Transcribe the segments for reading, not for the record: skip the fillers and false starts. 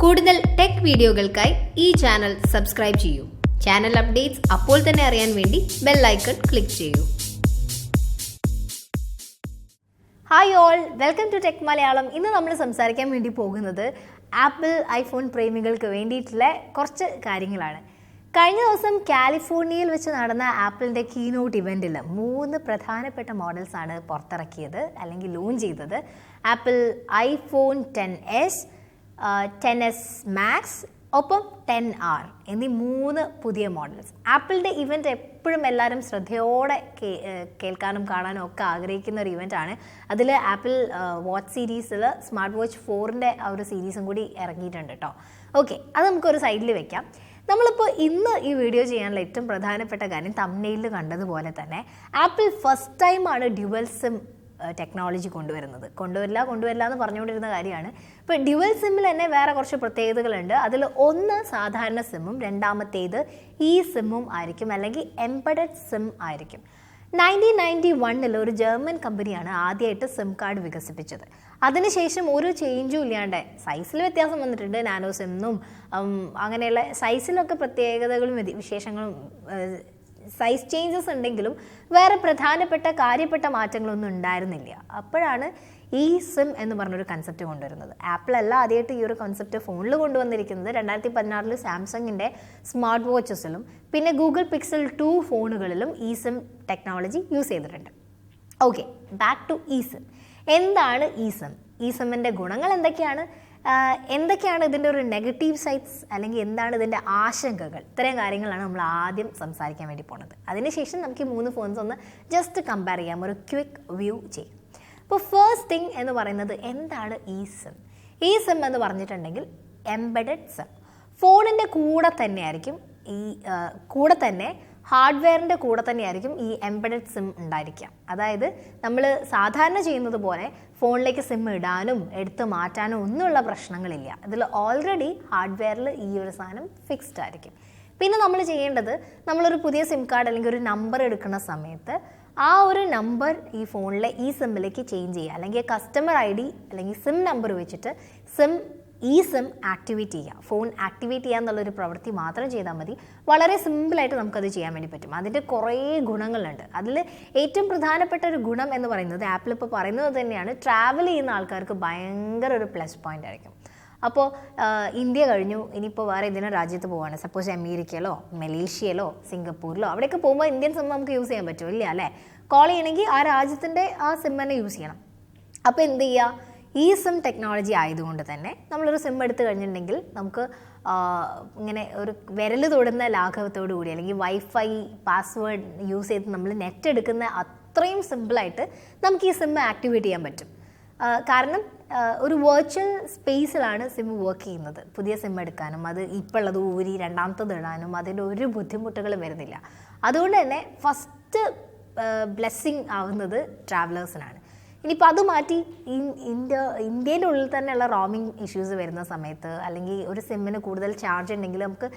കൂടുതൽ ടെക് വീഡിയോകൾക്കായി ഈ ചാനൽ സബ്സ്ക്രൈബ് ചെയ്യൂ. ചാനൽ അപ്ഡേറ്റ്സ് അപ്പോൾ തന്നെ അറിയാൻ വേണ്ടി ബെൽ ഐക്കൺ ക്ലിക്ക് ചെയ്യൂ. Hi all, welcome to tech Malayalam. ഇന്ന് നമ്മൾ സംസാരിക്കാൻ വേണ്ടി പോകുന്നത് ആപ്പിൾ ഐഫോൺ പ്രേമികൾക്ക് വേണ്ടിയിട്ടുള്ള കുറച്ച് കാര്യങ്ങളാണ്. കഴിഞ്ഞ ദിവസം കാലിഫോർണിയയിൽ വെച്ച് നടന്ന ആപ്പിളിൻ്റെ കീനോട്ട് ഇവൻറ്റിൽ 3 പ്രധാനപ്പെട്ട മോഡൽസാണ് പുറത്തിറക്കിയത് അല്ലെങ്കിൽ ലോഞ്ച് ചെയ്തത്. Apple iPhone 10s, 10s max, ഒപ്പം 10R എന്നീ 3 പുതിയ മോഡൽസ്. ആപ്പിളിൻ്റെ ഇവൻറ്റ് എപ്പോഴും എല്ലാവരും ശ്രദ്ധയോടെ കേൾക്കാനും കാണാനും ഒക്കെ ആഗ്രഹിക്കുന്ന ഒരു ഇവൻ്റാണ്. അതിൽ ആപ്പിൾ വാച്ച് സീരീസിൽ സ്മാർട്ട് വാച്ച് 4ൻ്റെ ആ ഒരു സീരീസും കൂടി ഇറങ്ങിയിട്ടുണ്ട് കേട്ടോ. ഓക്കെ, അത് നമുക്കൊരു സൈഡിൽ വെക്കാം. നമ്മളിപ്പോൾ ഇന്ന് ഈ വീഡിയോ ചെയ്യാനുള്ള ഏറ്റവും പ്രധാനപ്പെട്ട കാര്യം തംബ്നെയിലിൽ കണ്ടതുപോലെ തന്നെ ആപ്പിൾ ഫസ്റ്റ് ടൈമാണ് ഡ്യുവൽ സിം ടെക്നോളജി കൊണ്ടുവരില്ല എന്ന് പറഞ്ഞുകൊണ്ടിരുന്ന കാര്യമാണ്. ഇപ്പോൾ ഡ്യുവൽ സിമ്മിൽ തന്നെ വേറെ കുറച്ച് പ്രത്യേകതകളുണ്ട്. അതിൽ ഒന്ന് സാധാരണ സിമ്മും രണ്ടാമത്തേത് ഈ സിമ്മും ആയിരിക്കും, അല്ലെങ്കിൽ എംബഡഡ് സിം ആയിരിക്കും. 1991 ഒരു ജർമ്മൻ കമ്പനിയാണ് ആദ്യമായിട്ട് സിം കാർഡ് വികസിപ്പിച്ചത്. അതിനുശേഷം ഒരു ചേഞ്ചും ഇല്ലാണ്ട് സൈസിൽ വ്യത്യാസം വന്നിട്ടുണ്ട്, നാനോ സിമ്മും അങ്ങനെയുള്ള സൈസിലൊക്കെ പ്രത്യേകതകളും വിശേഷങ്ങളും സൈസ് ചേഞ്ചസ് ഉണ്ടെങ്കിലും വേറെ പ്രധാനപ്പെട്ട കാര്യപ്പെട്ട മാറ്റങ്ങളൊന്നും ഉണ്ടായിരുന്നില്ല. അപ്പോഴാണ് ഈ സിം എന്ന് പറഞ്ഞൊരു കൺസെപ്റ്റ് കൊണ്ടുവരുന്നത്. ആപ്പിൾ അല്ല ആദ്യമായിട്ട് ഈ ഒരു കൺസെപ്റ്റ് ഫോണിൽ കൊണ്ടുവന്നിരിക്കുന്നത്. 2016 സാംസങ്ങിൻ്റെ സ്മാർട്ട് വാച്ചസിലും പിന്നെ ഗൂഗിൾ പിക്സൽ 2 ഫോണുകളിലും ഈ സിം ടെക്നോളജി യൂസ് ചെയ്തിട്ടുണ്ട്. ഓക്കെ, ബാക്ക് ടു ഈ സിം. എന്താണ് ഈ സിം? ഈ സിമ്മിൻ്റെ ഗുണങ്ങൾ എന്തൊക്കെയാണ് ഇതിൻ്റെ ഒരു നെഗറ്റീവ് സൈഡ്സ്, അല്ലെങ്കിൽ എന്താണ് ഇതിൻ്റെ ആശങ്കകൾ? ഇത്രയും കാര്യങ്ങളാണ് നമ്മൾ ആദ്യം സംസാരിക്കാൻ വേണ്ടി പോകുന്നത്. അതിനുശേഷം നമുക്ക് ഈ 3 ഫോൺസ് ഒന്ന് ജസ്റ്റ് കമ്പയർ ചെയ്യാം, ഒരു ക്വിക്ക് വ്യൂ ചെയ്യാം. ഇപ്പോൾ ഫസ്റ്റ് തിങ് എന്ന് പറയുന്നത് എന്താണ് ഈ സിം? ഈ സിം എന്ന് പറഞ്ഞിട്ടുണ്ടെങ്കിൽ എംബഡഡ് സിം. ഫോണിൻ്റെ കൂടെ തന്നെ ഹാർഡ്വെയറിൻ്റെ കൂടെ തന്നെയായിരിക്കും ഈ എംബഡഡ് സിം ഉണ്ടായിരിക്കുക. അതായത് നമ്മൾ സാധാരണ ചെയ്യുന്നത് പോലെ ഫോണിലേക്ക് സിം ഇടാനും എടുത്ത് മാറ്റാനും ഒന്നുമുള്ള പ്രശ്നങ്ങളില്ല. ഇതിൽ ഓൾറെഡി ഹാർഡ്വെയറിൽ ഈ ഒരു സാധനം ഫിക്സ്ഡ് ആയിരിക്കും. പിന്നെ നമ്മൾ ചെയ്യേണ്ടത്, നമ്മളൊരു പുതിയ സിം കാർഡ് അല്ലെങ്കിൽ ഒരു നമ്പർ എടുക്കുന്ന സമയത്ത് ആ ഒരു നമ്പർ ഈ ഫോണിലെ ഈ സിമ്മിലേക്ക് ചേഞ്ച് ചെയ്യുക, അല്ലെങ്കിൽ കസ്റ്റമർ ID അല്ലെങ്കിൽ സിം നമ്പർ വെച്ചിട്ട് ഈ സിം ആക്ടിവേറ്റ് ചെയ്യുക. ഫോൺ ആക്ടിവേറ്റ് ചെയ്യുക എന്നുള്ളൊരു പ്രവൃത്തി മാത്രം ചെയ്താൽ മതി. വളരെ സിമ്പിളായിട്ട് നമുക്കത് ചെയ്യാൻ വേണ്ടി പറ്റും. അതിൻ്റെ കുറേ ഗുണങ്ങളുണ്ട്. അതിൽ ഏറ്റവും പ്രധാനപ്പെട്ട ഒരു ഗുണം എന്ന് പറയുന്നത്, ആപ്പിൾ ഇപ്പോൾ പറയുന്നത് തന്നെയാണ്, ട്രാവൽ ചെയ്യുന്ന ആൾക്കാർക്ക് ഭയങ്കര ഒരു പ്ലസ് പോയിൻ്റ് ആയിരിക്കും. അപ്പോൾ ഇന്ത്യ കഴിഞ്ഞു, ഇനിയിപ്പോൾ വേറെ ഏതെങ്കിലും രാജ്യത്ത് പോവുകയാണ്, സപ്പോസ് അമേരിക്കയിലോ മലേഷ്യയിലോ സിംഗപ്പൂരിലോ, അവിടെയൊക്കെ പോകുമ്പോൾ ഇന്ത്യൻ സിം നമുക്ക് യൂസ് ചെയ്യാൻ പറ്റുമോ? ഇല്ല അല്ലേ? കോൾ ചെയ്യണമെങ്കിൽ ആ രാജ്യത്തിൻ്റെ ആ സിം തന്നെ യൂസ് ചെയ്യണം. അപ്പോൾ എന്ത് ചെയ്യുക? ഈ സിം ടെക്നോളജി ആയതുകൊണ്ട് തന്നെ നമ്മളൊരു സിം എടുത്തു കഴിഞ്ഞിട്ടുണ്ടെങ്കിൽ നമുക്ക് ഇങ്ങനെ ഒരു വിരൽ തൊടുന്ന ലാഘവത്തോടു കൂടി, അല്ലെങ്കിൽ വൈഫൈ പാസ്വേഡ് യൂസ് ചെയ്ത് നമ്മൾ നെറ്റ് എടുക്കുന്ന അത്രയും സിമ്പിളായിട്ട് നമുക്ക് ഈ സിം ആക്ടിവേറ്റ് ചെയ്യാൻ പറ്റും. കാരണം ഒരു വെർച്വൽ സ്പേസിലാണ് സിം വർക്ക് ചെയ്യുന്നത്. പുതിയ സിം എടുക്കാനും അത് ഇപ്പോൾ ഉള്ളത് ഊരി രണ്ടാമത്തത് ഇടാനും അതിൻ്റെ ഒരു ബുദ്ധിമുട്ടുകളും വരുന്നില്ല. അതുകൊണ്ട് തന്നെ ഫസ്റ്റ് ബ്ലെസ്സിങ് ആവുന്നത് ട്രാവലേഴ്സിനാണ്. ഇനിയിപ്പോൾ അത് മാറ്റി ഇന്ത്യയുടെ ഉള്ളിൽ തന്നെയുള്ള റോമിങ് ഇഷ്യൂസ് വരുന്ന സമയത്ത്, അല്ലെങ്കിൽ ഒരു സിമ്മിന് കൂടുതൽ ചാർജ് ഉണ്ടെങ്കിൽ, നമുക്ക്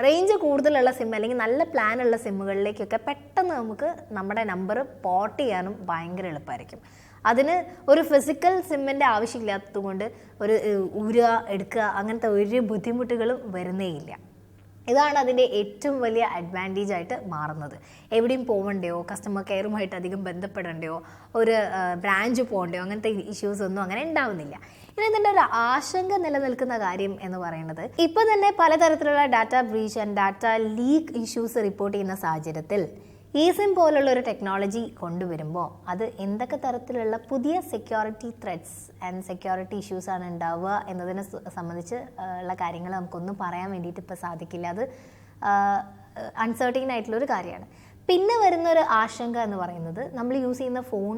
റേഞ്ച് കൂടുതലുള്ള സിം അല്ലെങ്കിൽ നല്ല പ്ലാനുള്ള സിമ്മുകളിലേക്കൊക്കെ പെട്ടെന്ന് നമുക്ക് നമ്മുടെ നമ്പർ പോർട്ട് ചെയ്യാനും ഭയങ്കര എളുപ്പമായിരിക്കും. അതിന് ഒരു ഫിസിക്കൽ സിമ്മിൻ്റെ ആവശ്യമില്ലാത്തത് കൊണ്ട് ഒരു ഊരുക എടുക്കുക അങ്ങനത്തെ ഒരു ബുദ്ധിമുട്ടുകളും വരുന്നേയില്ല. ഇതാണ് അതിൻ്റെ ഏറ്റവും വലിയ അഡ്വാൻറ്റേജ് ആയിട്ട് മാറുന്നത്. എവിടെയും പോകണ്ടയോ, കസ്റ്റമർ കെയറുമായിട്ട് അധികം ബന്ധപ്പെടേണ്ടയോ, ഒരു ബ്രാഞ്ച് പോകണ്ടയോ, അങ്ങനത്തെ ഇഷ്യൂസ് ഒന്നും അങ്ങനെ ഉണ്ടാവുന്നില്ല. ഇനി ഇതിൻ്റെ ഒരു ആശങ്ക നിലനിൽക്കുന്ന കാര്യം എന്ന് പറയുന്നത്, ഇപ്പോൾ തന്നെ പലതരത്തിലുള്ള data breach and data leak issues report ചെയ്യുന്ന സാഹചര്യത്തിൽ ഈ സിം പോലുള്ള ഒരു ടെക്നോളജി കൊണ്ടുവരുമ്പോൾ അത് എന്തൊക്കെ തരത്തിലുള്ള പുതിയ സെക്യൂരിറ്റി ത്രെറ്റ്സ് ആൻഡ് സെക്യൂരിറ്റി ഇഷ്യൂസാണ് ഉണ്ടാവുക എന്നതിനെ സംബന്ധിച്ച് ഉള്ള കാര്യങ്ങൾ നമുക്കൊന്നും പറയാൻ വേണ്ടിയിട്ട് ഇപ്പോൾ സാധിക്കില്ല. അത് അൺസർട്ടൈൻ ആയിട്ടുള്ളൊരു കാര്യമാണ്. പിന്നെ വരുന്നൊരു ആശങ്ക എന്ന് പറയുന്നത്, നമ്മൾ യൂസ് ചെയ്യുന്ന ഫോൺ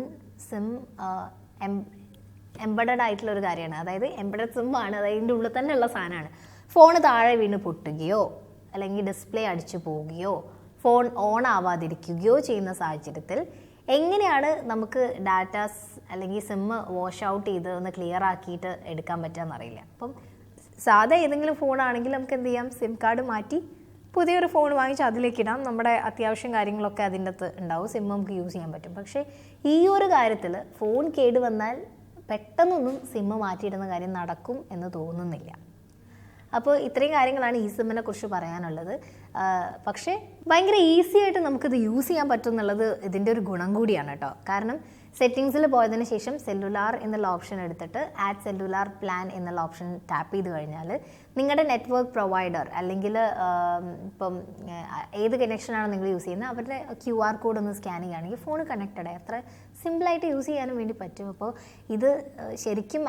സിം എംബഡഡ് ആയിട്ടുള്ളൊരു കാര്യമാണ്. അതായത് എംബഡഡ് സിമ്മാണ്, അതിൻ്റെ ഉള്ളിൽ തന്നെ ഉള്ള സാധനമാണ്. ഫോൺ താഴെ വീണ് പൊട്ടുകയോ അല്ലെങ്കിൽ ഡിസ്പ്ലേ അടിച്ചു പോവുകയോ ഫോൺ ഓൺ ആവാതിരിക്കുകയോ ചെയ്യുന്ന സാഹചര്യത്തിൽ എങ്ങനെയാണ് നമുക്ക് ഡാറ്റാസ് അല്ലെങ്കിൽ സിം വാഷ് ഔട്ട് ചെയ്ത് ഒന്ന് ക്ലിയർ ആക്കിയിട്ട് എടുക്കാൻ പറ്റുകയെന്നറിയില്ല. അപ്പം സാധാ ഏതെങ്കിലും ഫോണാണെങ്കിൽ നമുക്ക് എന്ത് ചെയ്യാം? സിം കാർഡ് മാറ്റി പുതിയൊരു ഫോൺ വാങ്ങിച്ച് അതിലേക്ക് ഇടാം. നമ്മുടെ അത്യാവശ്യം കാര്യങ്ങളൊക്കെ അതിൻ്റെ അകത്ത് ഉണ്ടാവും, സിം നമുക്ക് യൂസ് ചെയ്യാൻ പറ്റും. പക്ഷേ ഈ ഒരു കാര്യത്തിൽ ഫോൺ കേടുവന്നാൽ പെട്ടെന്നൊന്നും സിമ്മ് മാറ്റിയിടുന്ന കാര്യം നടക്കും എന്ന് തോന്നുന്നില്ല. അപ്പോൾ ഇത്രയും കാര്യങ്ങളാണ് eSIM-നെ കുറിച്ച് പറയാനുള്ളത്. പക്ഷേ ഭയങ്കര ഈസി ആയിട്ട് നമുക്കിത് യൂസ് ചെയ്യാൻ പറ്റും എന്നുള്ളത് ഇതിൻ്റെ ഒരു ഗുണം കൂടിയാണ് കേട്ടോ. കാരണം സെറ്റിങ്സിൽ പോയതിന് ശേഷം സെല്ലുലാർ എന്നുള്ള ഓപ്ഷൻ എടുത്തിട്ട് ആഡ് സെല്ലുലാർ പ്ലാൻ എന്നുള്ള ഓപ്ഷൻ ടാപ്പ് ചെയ്ത് കഴിഞ്ഞാൽ നിങ്ങളുടെ നെറ്റ്വർക്ക് പ്രൊവൈഡർ അല്ലെങ്കിൽ ഇപ്പം ഏത് കണക്ഷനാണ് നിങ്ങൾ യൂസ് ചെയ്യുന്നത് അവരുടെ QR കോഡ് ഒന്ന് സ്കാൻ ചെയ്യുകയാണെങ്കിൽ ഫോൺ കണക്റ്റഡ് ആയി അത്ര സിമ്പിളായിട്ട് യൂസ് ചെയ്യാനും വേണ്ടി പറ്റും. അപ്പോൾ ഇത് ശരിക്കും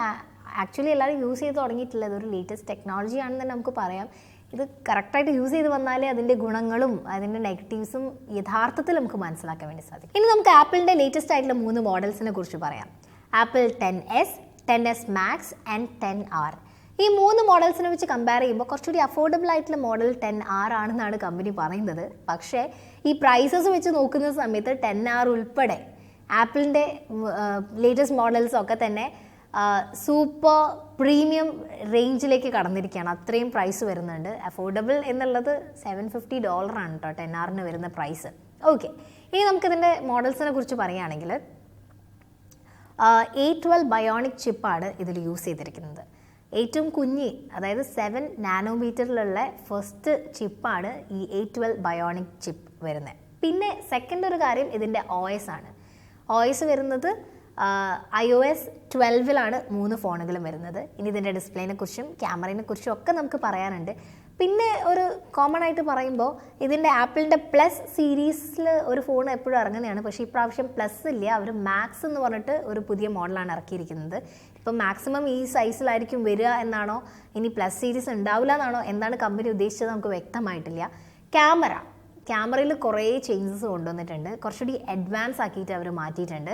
ആക്ച്വലി എല്ലാവരും യൂസ് ചെയ്ത് തുടങ്ങിയിട്ടില്ല. ഇതൊരു ലേറ്റസ്റ്റ് ടെക്നോളജി ആണെന്ന് തന്നെ നമുക്ക് പറയാം. ഇത് കറക്റ്റായിട്ട് യൂസ് ചെയ്ത് വന്നാലേ അതിൻ്റെ ഗുണങ്ങളും അതിൻ്റെ നെഗറ്റീവ്സും യഥാർത്ഥത്തിൽ നമുക്ക് മനസ്സിലാക്കാൻ വേണ്ടി സാധിക്കും. ഇനി നമുക്ക് ആപ്പിളിൻ്റെ ലേറ്റസ്റ്റ് ആയിട്ടുള്ള 3 മോഡൽസിനെ കുറിച്ച് പറയാം. Apple 10s, 10s Max and 10R. ഈ 3 മോഡൽസിനെ വെച്ച് കമ്പയർ ചെയ്യുമ്പോൾ കുറച്ചുകൂടി അഫോർഡബിൾ ആയിട്ടുള്ള മോഡൽ 10R ആണെന്നാണ് കമ്പനി പറയുന്നത്. പക്ഷേ ഈ പ്രൈസസ് വെച്ച് നോക്കുന്ന സമയത്ത് 10R ഉൾപ്പെടെ ആപ്പിളിൻ്റെ ലേറ്റസ്റ്റ് മോഡൽസൊക്കെ തന്നെ സൂപ്പർ പ്രീമിയം റേഞ്ചിലേക്ക് കടന്നിരിക്കുകയാണ്. അത്രയും പ്രൈസ് വരുന്നുണ്ട്. അഫോർഡബിൾ എന്നുള്ളത് $750 ആണ് കേട്ടോ 10Rന് വരുന്ന പ്രൈസ്. ഓക്കെ, ഇനി നമുക്കിതിൻ്റെ മോഡൽസിനെ കുറിച്ച് പറയുകയാണെങ്കിൽ A12 ബയോണിക് ചിപ്പാണ് ഇതിൽ യൂസ് ചെയ്തിരിക്കുന്നത്. ഏറ്റവും കുഞ്ഞി, അതായത് 7 നാനോമീറ്ററിലുള്ള ഫസ്റ്റ് ചിപ്പാണ് ഈ A12 ബയോണിക് ചിപ്പ് വരുന്നത്. പിന്നെ സെക്കൻഡ് ഒരു കാര്യം ഇതിൻ്റെ OS ആണ്. OS വരുന്നത് iOS 12-ലാണ് 3 ഫോണുകളും വരുന്നത്. ഇനി ഇതിൻ്റെ ഡിസ്പ്ലേനെ കുറിച്ചും ക്യാമറയെ കുറിച്ചും ഒക്കെ നമുക്ക് പറയാനുണ്ട്. പിന്നെ ഒരു കോമൺ ആയിട്ട് പറയുമ്പോൾ ഇതിൻ്റെ ആപ്പിളിൻ്റെ പ്ലസ് സീരീസിൽ ഒരു ഫോൺ എപ്പോഴും ഇറങ്ങുന്നതാണ്. പക്ഷേ ഇപ്രാവശ്യം പ്ലസ് ഇല്ല, അവർ മാക്സ് എന്ന് പറഞ്ഞിട്ട് ഒരു പുതിയ മോഡലാണ് ഇറക്കിയിരിക്കുന്നത്. ഇപ്പം മാക്സിമം ഈ സൈസിലായിരിക്കും വരിക എന്നാണോ, ഇനി പ്ലസ് സീരീസ് ഉണ്ടാവില്ല എന്നാണോ, എന്താണ് കമ്പനി ഉദ്ദേശിച്ചത് നമുക്ക് വ്യക്തമായിട്ടില്ല. ക്യാമറയിൽ കുറേ ചേഞ്ചസ് കൊണ്ടുവന്നിട്ടുണ്ട്. കുറച്ചുകൂടി അഡ്വാൻസ് ആക്കിയിട്ട് അവർ മാറ്റിയിട്ടുണ്ട്.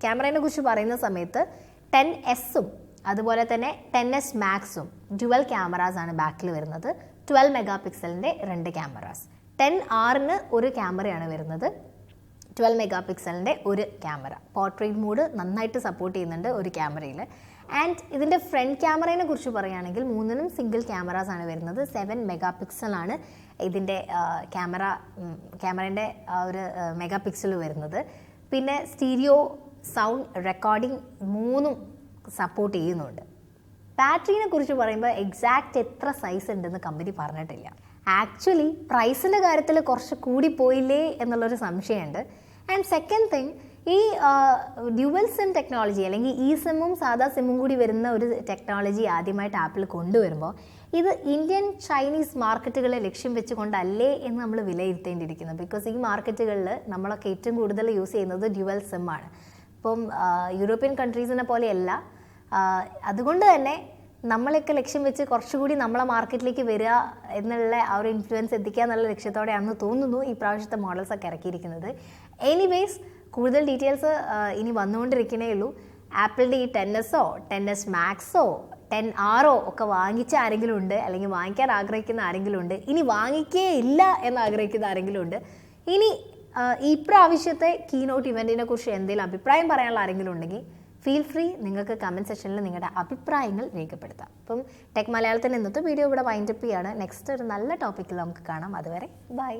ക്യാമറയെ കുറിച്ച് പറയുന്ന സമയത്ത് 10s-ഉം അതുപോലെ തന്നെ 10s Max-ഉം ഡ്യുവൽ ക്യാമറാസാണ് ബാക്കിൽ വരുന്നത്. 12 മെഗാ പിക്സലിൻ്റെ 2 ക്യാമറാസ്. 10Rന് ഒരു ക്യാമറയാണ് വരുന്നത്, 12 മെഗാ പിക്സലിൻ്റെ ഒരു ക്യാമറ. പോർട്രേറ്റ് മോഡ് നന്നായിട്ട് സപ്പോർട്ട് ചെയ്യുന്നുണ്ട് ഒരു ക്യാമറയിൽ. ആൻഡ് ഇതിൻ്റെ ഫ്രണ്ട് ക്യാമറയെ കുറിച്ച് പറയുകയാണെങ്കിൽ 3നും സിംഗിൾ ക്യാമറാസാണ് വരുന്നത്. 7 മെഗാ പിക്സലാണ് ഇതിൻ്റെ ക്യാമറേൻ്റെ ഒരു മെഗാ പിക്സൽ വരുന്നത്. പിന്നെ സ്റ്റീരിയോ സൗണ്ട് റെക്കോർഡിംഗ് 3ഉം സപ്പോർട്ട് ചെയ്യുന്നുണ്ട്. ബാറ്ററിനെ കുറിച്ച് പറയുമ്പോൾ എക്സാക്റ്റ് എത്ര സൈസ് ഉണ്ടെന്ന് കമ്പനി പറഞ്ഞിട്ടില്ല. ആക്ച്വലി പ്രൈസിൻ്റെ കാര്യത്തിൽ കുറച്ച് കൂടിപ്പോയില്ലേ എന്നുള്ളൊരു സംശയമുണ്ട്. ആൻഡ് സെക്കൻഡ് തിങ്, ഈ ഡ്യുവൽ സിം ടെക്നോളജി അല്ലെങ്കിൽ eSIM-ഉം സാധാ സിമ്മും കൂടി വരുന്ന ഒരു ടെക്നോളജി ആദ്യമായിട്ട് ആപ്പിൾ കൊണ്ടുവരുമ്പോൾ ഇത് ഇന്ത്യൻ ചൈനീസ് മാർക്കറ്റുകളെ ലക്ഷ്യം വെച്ചുകൊണ്ടല്ലേ എന്ന് നമ്മൾ വിലയിരുത്തേണ്ടിയിരിക്കുന്നു. ബിക്കോസ് ഈ മാർക്കറ്റുകളിൽ നമ്മളൊക്കെ ഏറ്റവും കൂടുതൽ യൂസ് ചെയ്യുന്നത് ഡ്യുവൽ സിം ആണ്. ഇപ്പം യൂറോപ്യൻ കൺട്രീസിനെ പോലെയല്ല. അതുകൊണ്ട് തന്നെ നമ്മളെയൊക്കെ ലക്ഷ്യം വെച്ച് കുറച്ചുകൂടി നമ്മളെ മാർക്കറ്റിലേക്ക് വരിക എന്നുള്ള ആ ഒരു ഇൻഫ്ലുവൻസ് എത്തിക്കുക എന്നുള്ള ലക്ഷ്യത്തോടെയാണെന്ന് തോന്നുന്നു ഈ പ്രാവശ്യത്തെ മോഡൽസൊക്കെ ഇറക്കിയിരിക്കുന്നത്. എനിവേസ് കൂടുതൽ ഡീറ്റെയിൽസ് ഇനി വന്നുകൊണ്ടിരിക്കുന്നേ ഉള്ളൂ. ആപ്പിളിൻ്റെ ഈ 10s-ഓ 10s Max-ഓ 10R-ഓ ഒക്കെ വാങ്ങിച്ച ആരെങ്കിലും ഉണ്ട്, അല്ലെങ്കിൽ വാങ്ങിക്കാൻ ആഗ്രഹിക്കുന്ന ആരെങ്കിലും ഉണ്ട്, ഇനി വാങ്ങിക്കേ ഇല്ല എന്ന് ആഗ്രഹിക്കുന്ന ആരെങ്കിലും ഉണ്ട്, ഇനി ഈ പ്രാവശ്യത്തെ കീനോട്ട് ഇവൻറ്റിനെ കുറിച്ച് എന്തെങ്കിലും അഭിപ്രായം പറയാനുള്ള ആരെങ്കിലും ഉണ്ടെങ്കിൽ ഫീൽ ഫ്രീ, നിങ്ങൾക്ക് കമൻറ്റ് സെക്ഷനിൽ നിങ്ങളുടെ അഭിപ്രായങ്ങൾ രേഖപ്പെടുത്താം. അപ്പം ടെക് മലയാളത്തിൻ്റെ ഇന്നത്തെ വീഡിയോ ഇവിടെ വൈൻഡപ്പ് ചെയ്യാണ്. നെക്സ്റ്റ് ഒരു നല്ല ടോപ്പിക്കിൽ നമുക്ക് കാണാം. അതുവരെ ബൈ.